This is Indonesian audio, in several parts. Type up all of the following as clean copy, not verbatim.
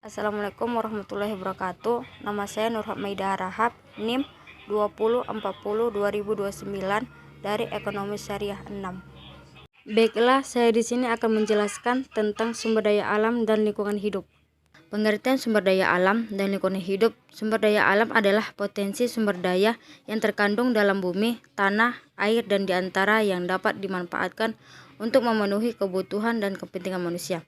Assalamualaikum warahmatullahi wabarakatuh. Nama saya Nurhamaida Rahab, NIM 2040-2029 dari Ekonomi Syariah 6. Baiklah, saya di sini akan menjelaskan tentang sumber daya alam dan lingkungan hidup. Pengertian sumber daya alam dan lingkungan hidup. Sumber daya alam adalah potensi sumber daya yang terkandung dalam bumi, tanah, air, dan diantara yang dapat dimanfaatkan untuk memenuhi kebutuhan dan kepentingan manusia.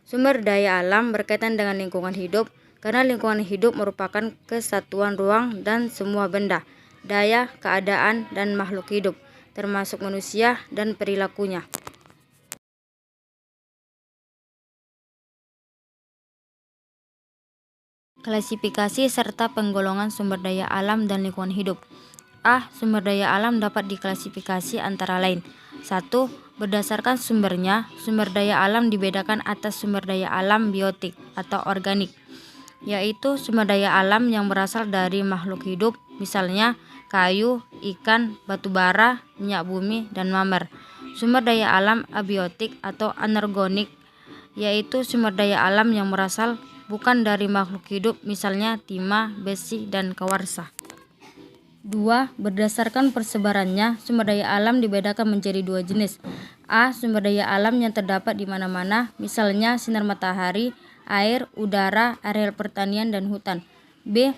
Sumber daya alam berkaitan dengan lingkungan hidup karena lingkungan hidup merupakan kesatuan ruang dan semua benda, daya, keadaan, dan makhluk hidup, termasuk manusia dan perilakunya. Klasifikasi serta penggolongan sumber daya alam dan lingkungan hidup. A. Sumber daya alam dapat diklasifikasi antara lain. 1. Berdasarkan sumbernya, sumber daya alam dibedakan atas sumber daya alam biotik atau organik, yaitu sumber daya alam yang berasal dari makhluk hidup, misalnya kayu, ikan, batu bara, minyak bumi, dan mamer. Sumber daya alam abiotik atau anorganik, yaitu sumber daya alam yang berasal bukan dari makhluk hidup, misalnya timah, besi, dan kawarsa. 2. Berdasarkan persebarannya, sumber daya alam dibedakan menjadi dua jenis. A. Sumber daya alam yang terdapat di mana-mana, misalnya sinar matahari, air, udara, areal pertanian, dan hutan. B.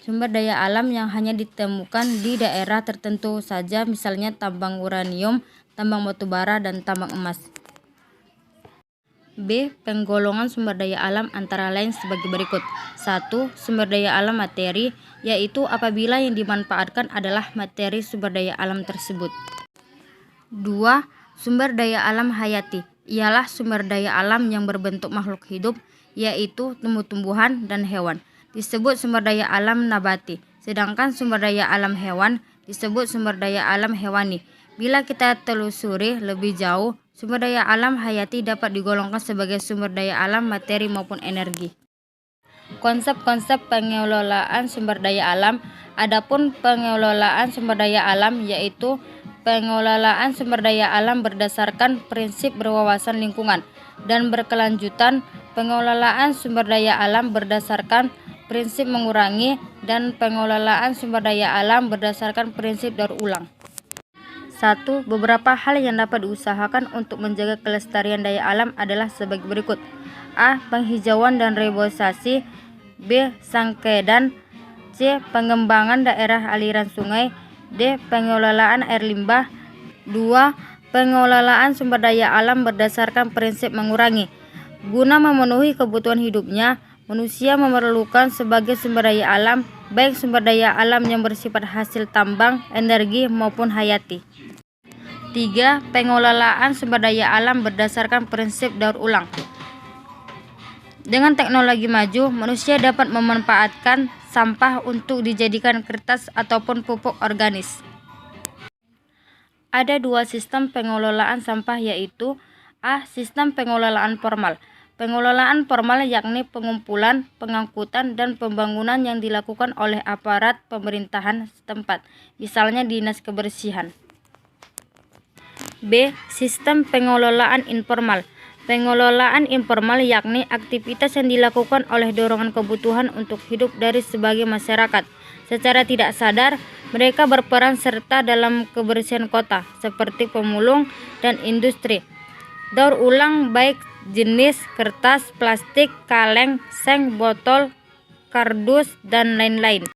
Sumber daya alam yang hanya ditemukan di daerah tertentu saja, misalnya tambang uranium, tambang batu bara, dan tambang emas. B. Penggolongan sumber daya alam antara lain sebagai berikut. 1. Sumber daya alam materi, yaitu apabila yang dimanfaatkan adalah materi sumber daya alam tersebut. 2. Sumber daya alam hayati, ialah sumber daya alam yang berbentuk makhluk hidup, yaitu tumbuh-tumbuhan dan hewan, disebut sumber daya alam nabati, sedangkan sumber daya alam hewan disebut sumber daya alam hewani. Bila kita telusuri lebih jauh, sumber daya alam hayati dapat digolongkan sebagai sumber daya alam materi maupun energi. Konsep-konsep pengelolaan sumber daya alam. Adapun pengelolaan sumber daya alam yaitu pengelolaan sumber daya alam berdasarkan prinsip berwawasan lingkungan dan berkelanjutan, pengelolaan sumber daya alam berdasarkan prinsip mengurangi, dan pengelolaan sumber daya alam berdasarkan prinsip daur ulang. 1. Beberapa hal yang dapat diusahakan untuk menjaga kelestarian daya alam adalah sebagai berikut. A. Penghijauan dan reboisasi. B. Sangkedan. C. Pengembangan daerah aliran sungai. D. Pengelolaan air limbah. 2. Pengelolaan sumber daya alam berdasarkan prinsip mengurangi. Guna memenuhi kebutuhan hidupnya, manusia memerlukan sebagai sumber daya alam, baik sumber daya alam yang bersifat hasil tambang, energi, maupun hayati. 3. Pengelolaan sumber daya alam berdasarkan prinsip daur ulang. Dengan teknologi maju, manusia dapat memanfaatkan sampah untuk dijadikan kertas ataupun pupuk organis. Ada dua sistem pengelolaan sampah, yaitu A. Sistem pengelolaan formal. Pengelolaan formal yakni pengumpulan, pengangkutan, dan pembangunan yang dilakukan oleh aparat pemerintahan setempat, misalnya dinas kebersihan. B. Sistem pengelolaan informal. Pengelolaan informal yakni aktivitas yang dilakukan oleh dorongan kebutuhan untuk hidup dari sebagian masyarakat. Secara tidak sadar, mereka berperan serta dalam kebersihan kota, seperti pemulung dan industri. Daur ulang baik jenis kertas, plastik, kaleng, seng, botol, kardus, dan lain-lain.